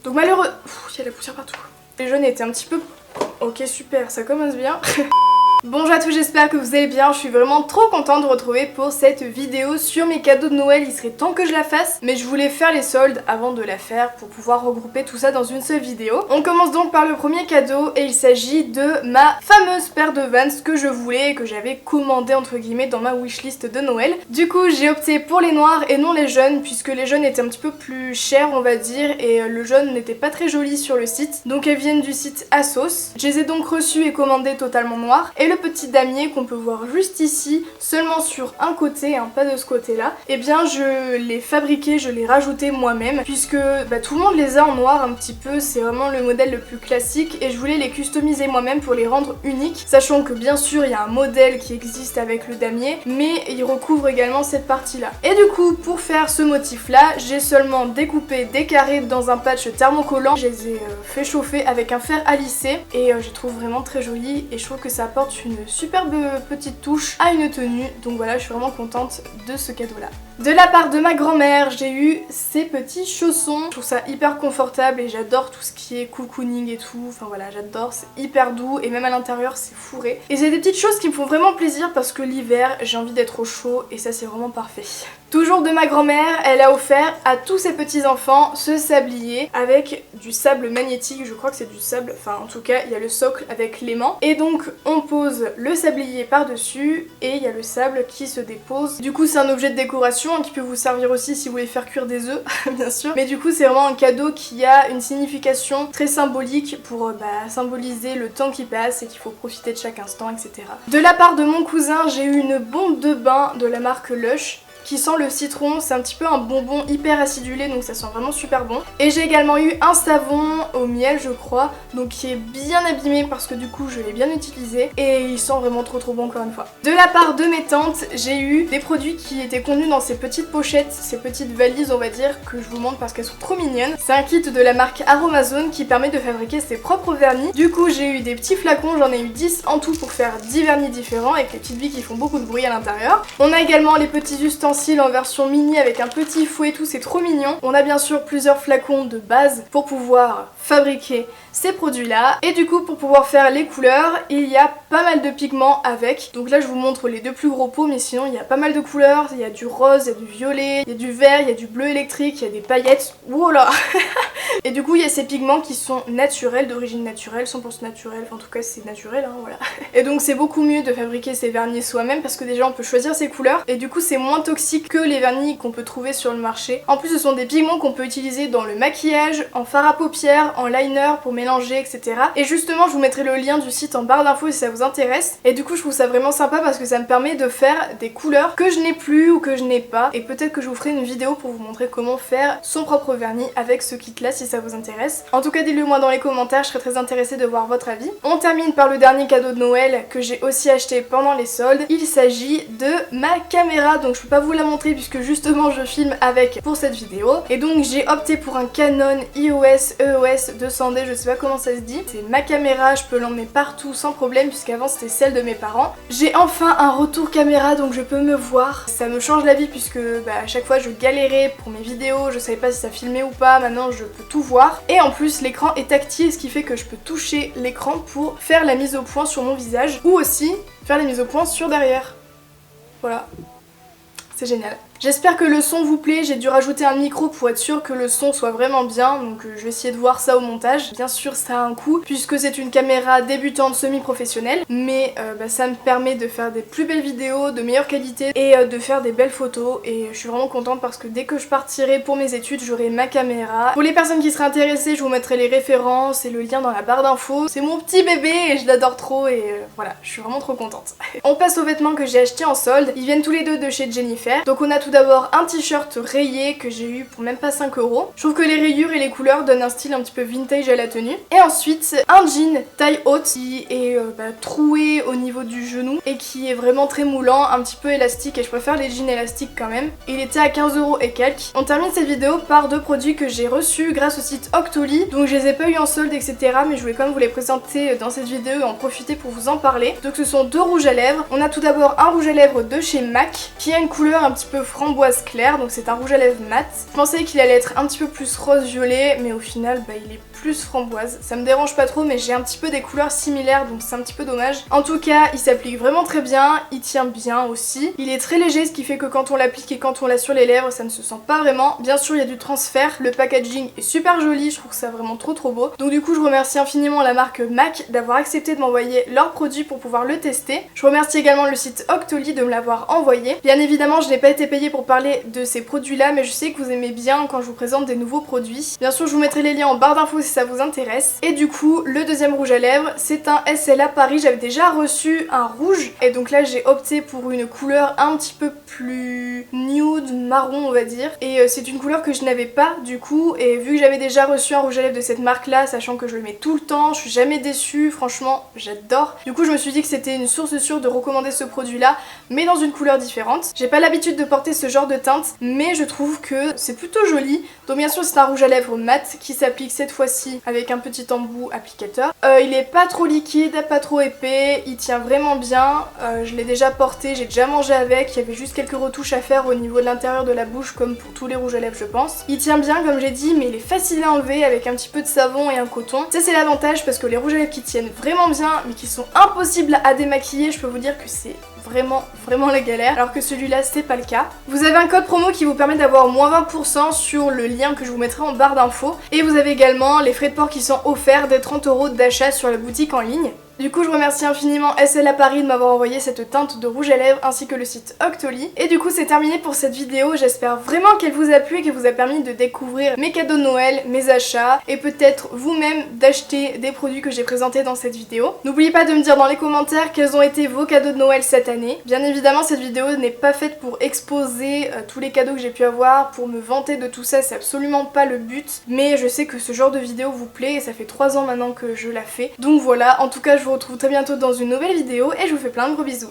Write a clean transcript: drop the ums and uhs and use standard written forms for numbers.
Donc malheureux... Il y a de la poussière partout. Les jaunes étaient un petit peu... Ok super, ça commence bien. Bonjour à tous, j'espère que vous allez bien, je suis vraiment trop contente de vous retrouver pour cette vidéo sur mes cadeaux de Noël. Il serait temps que je la fasse, mais je voulais faire les soldes avant de la faire pour pouvoir regrouper tout ça dans une seule vidéo. On commence donc par le premier cadeau et il s'agit de ma fameuse paire de Vans que je voulais et que j'avais commandé entre guillemets dans ma wishlist de Noël. Du coup j'ai opté pour les noirs et non les jaunes puisque les jaunes étaient un petit peu plus chers on va dire et le jaune n'était pas très joli sur le site. Donc elles viennent du site ASOS. Je les ai donc reçues et commandées totalement noires. Et le petit damier qu'on peut voir juste ici, seulement sur un côté, hein, pas de ce côté là, et bien je l'ai fabriqué, je l'ai rajouté moi-même puisque tout le monde les a en noir un petit peu, c'est vraiment le modèle le plus classique et je voulais les customiser moi-même pour les rendre uniques, sachant que bien sûr il y a un modèle qui existe avec le damier, mais il recouvre également cette partie là. Et du coup pour faire ce motif là, j'ai seulement découpé des carrés dans un patch thermocollant, je les ai fait chauffer avec un fer à lisser et je trouve vraiment très joli et je trouve que ça apporte une superbe petite touche à une tenue, donc voilà je suis vraiment contente de ce cadeau là. De la part de ma grand-mère, j'ai eu ces petits chaussons, je trouve ça hyper confortable et j'adore tout ce qui est cocooning et tout, enfin voilà j'adore, c'est hyper doux et même à l'intérieur c'est fourré. Et c'est des petites choses qui me font vraiment plaisir parce que l'hiver j'ai envie d'être au chaud et ça c'est vraiment parfait. Toujours de ma grand-mère, elle a offert à tous ses petits enfants ce sablier avec du sable magnétique, je crois que c'est du sable, enfin en tout cas il y a le socle avec l'aimant et donc on pose le sablier par dessus et il y a le sable qui se dépose. Du coup c'est un objet de décoration qui peut vous servir aussi si vous voulez faire cuire des œufs bien sûr, mais du coup c'est vraiment un cadeau qui a une signification très symbolique pour symboliser le temps qui passe et qu'il faut profiter de chaque instant, etc. De la part de mon cousin j'ai eu une bombe de bain de la marque Lush qui sent le citron, c'est un petit peu un bonbon hyper acidulé donc ça sent vraiment super bon. Et j'ai également eu un savon au miel je crois, donc qui est bien abîmé parce que du coup je l'ai bien utilisé et il sent vraiment trop bon encore une fois. De la part de mes tantes, j'ai eu des produits qui étaient contenus dans ces petites pochettes, ces petites valises on va dire que je vous montre parce qu'elles sont trop mignonnes. C'est un kit de la marque Aromazone qui permet de fabriquer ses propres vernis. Du coup j'ai eu des petits flacons, j'en ai eu 10 en tout pour faire 10 vernis différents avec les petites billes qui font beaucoup de bruit à l'intérieur. On a également les petits ustensiles en version mini avec un petit fouet et tout, c'est trop mignon. On a bien sûr plusieurs flacons de base pour pouvoir fabriquer ces produits là et du coup pour pouvoir faire les couleurs il y a pas mal de pigments avec, donc là je vous montre les deux plus gros pots mais sinon il y a pas mal de couleurs, il y a du rose, il y a du violet, il y a du vert, il y a du bleu électrique, il y a des paillettes, voilà. Et du coup il y a ces pigments qui sont naturels, d'origine naturelle, 100% naturel, enfin en tout cas c'est naturel hein, voilà. Et donc c'est beaucoup mieux de fabriquer ces vernis soi-même parce que déjà on peut choisir ses couleurs et du coup c'est moins toxique que les vernis qu'on peut trouver sur le marché. En plus ce sont des pigments qu'on peut utiliser dans le maquillage, en fard à paupières, en liner pour mélanger etc. Et justement je vous mettrai le lien du site en barre d'infos si ça vous intéresse. Et du coup je trouve ça vraiment sympa parce que ça me permet de faire des couleurs que je n'ai plus ou que je n'ai pas. Et peut-être que je vous ferai une vidéo pour vous montrer comment faire son propre vernis avec ce kit là si ça vous intéresse. En tout cas dites-le moi dans les commentaires, je serais très intéressée de voir votre avis. On termine par le dernier cadeau de Noël que j'ai aussi acheté pendant les soldes. Il s'agit de ma caméra, donc je peux pas vous la montrer puisque justement je filme avec pour cette vidéo. Et donc j'ai opté pour un Canon EOS 200D, je sais pas comment ça se dit. C'est ma caméra, je peux l'emmener partout sans problème puisqu'avant c'était celle de mes parents. J'ai enfin un retour caméra donc je peux me voir. Ça me change la vie puisque à chaque fois je galérais pour mes vidéos, je savais pas si ça filmait ou pas, maintenant je peux tout voir. Et en plus l'écran est tactile ce qui fait que je peux toucher l'écran pour faire la mise au point sur mon visage ou aussi faire la mise au point sur derrière. Voilà. C'est génial. J'espère que le son vous plaît, j'ai dû rajouter un micro pour être sûr que le son soit vraiment bien, donc je vais essayer de voir ça au montage. Bien sûr ça a un coût, puisque c'est une caméra débutante semi-professionnelle, mais ça me permet de faire des plus belles vidéos, de meilleure qualité, et de faire des belles photos, et je suis vraiment contente parce que dès que je partirai pour mes études, j'aurai ma caméra. Pour les personnes qui seraient intéressées, je vous mettrai les références et le lien dans la barre d'infos. C'est mon petit bébé et je l'adore trop, et voilà, je suis vraiment trop contente. On passe aux vêtements que j'ai achetés en solde, ils viennent tous les deux de chez Jennifer. Donc on a tout d'abord un t-shirt rayé que j'ai eu pour même pas 5 €. Je trouve que les rayures et les couleurs donnent un style un petit peu vintage à la tenue. Et ensuite un jean taille haute qui est troué au niveau du genou et qui est vraiment très moulant, un petit peu élastique et je préfère les jeans élastiques quand même. Il était à 15 € et quelques. On termine cette vidéo par deux produits que j'ai reçus grâce au site Octoly. Donc je les ai pas eu en solde etc, mais je voulais quand même vous les présenter dans cette vidéo et en profiter pour vous en parler. Donc ce sont deux rouges à lèvres. On a tout d'abord un rouge à lèvres de chez MAC qui a une couleur un petit peu framboise clair, donc c'est un rouge à lèvres mat. Je pensais qu'il allait être un petit peu plus rose violet, mais au final il est plus framboise. Ça me dérange pas trop, mais j'ai un petit peu des couleurs similaires, donc c'est un petit peu dommage. En tout cas, il s'applique vraiment très bien, il tient bien aussi. Il est très léger, ce qui fait que quand on l'applique et quand on l'a sur les lèvres, ça ne se sent pas vraiment. Bien sûr, il y a du transfert, le packaging est super joli, je trouve ça vraiment trop beau. Donc du coup, je remercie infiniment la marque MAC d'avoir accepté de m'envoyer leurs produits pour pouvoir le tester. Je remercie également le site Octoly de me l'avoir envoyé. Bien évidemment, je n'ai pas été payée pour parler de ces produits-là, mais je sais que vous aimez bien quand je vous présente des nouveaux produits. Bien sûr, je vous mettrai les liens en barre d'infos si ça vous intéresse. Et du coup, le deuxième rouge à lèvres, c'est un SLA Paris. J'avais déjà reçu un rouge et donc là, j'ai opté pour une couleur un petit peu plus nude, marron on va dire. Et c'est une couleur que je n'avais pas du coup, et vu que j'avais déjà reçu un rouge à lèvres de cette marque là, sachant que je le mets tout le temps, je suis jamais déçue, franchement j'adore. Du coup je me suis dit que c'était une source sûre de recommander ce produit là, mais dans une couleur différente. J'ai pas l'habitude de porter ce genre de teinte, mais je trouve que c'est plutôt joli. Donc bien sûr c'est un rouge à lèvres mat qui s'applique cette fois-ci avec un petit embout applicateur. Il est pas trop liquide, pas trop épais, il tient vraiment bien. Je l'ai déjà porté, j'ai déjà mangé avec, il y avait juste quelques retouches à faire au niveau de l'intérieur de la bouche comme pour tous les rouges à lèvres je pense. Il tient bien comme j'ai dit, mais il est facile à enlever avec un petit peu de savon et un coton. Ça c'est l'avantage parce que les rouges à lèvres qui tiennent vraiment bien mais qui sont impossibles à démaquiller, je peux vous dire que c'est vraiment la galère, alors que celui-là c'est pas le cas. Vous avez un code promo qui vous permet d'avoir moins 20% sur le lien que je vous mettrai en barre d'infos, et vous avez également les frais de port qui sont offerts des 30 € d'achat sur la boutique en ligne. Du coup je remercie infiniment SLA Paris de m'avoir envoyé cette teinte de rouge à lèvres ainsi que le site Octoly. Et du coup c'est terminé pour cette vidéo, j'espère vraiment qu'elle vous a plu et qu'elle vous a permis de découvrir mes cadeaux de Noël, mes achats et peut-être vous-même d'acheter des produits que j'ai présentés dans cette vidéo. N'oubliez pas de me dire dans les commentaires quels ont été vos cadeaux de Noël cette année. Bien évidemment cette vidéo n'est pas faite pour exposer tous les cadeaux que j'ai pu avoir, pour me vanter de tout ça, c'est absolument pas le but. Mais je sais que ce genre de vidéo vous plaît et ça fait 3 ans maintenant que je la fais. Donc voilà, en tout cas je vous retrouve très bientôt dans une nouvelle vidéo et je vous fais plein de gros bisous.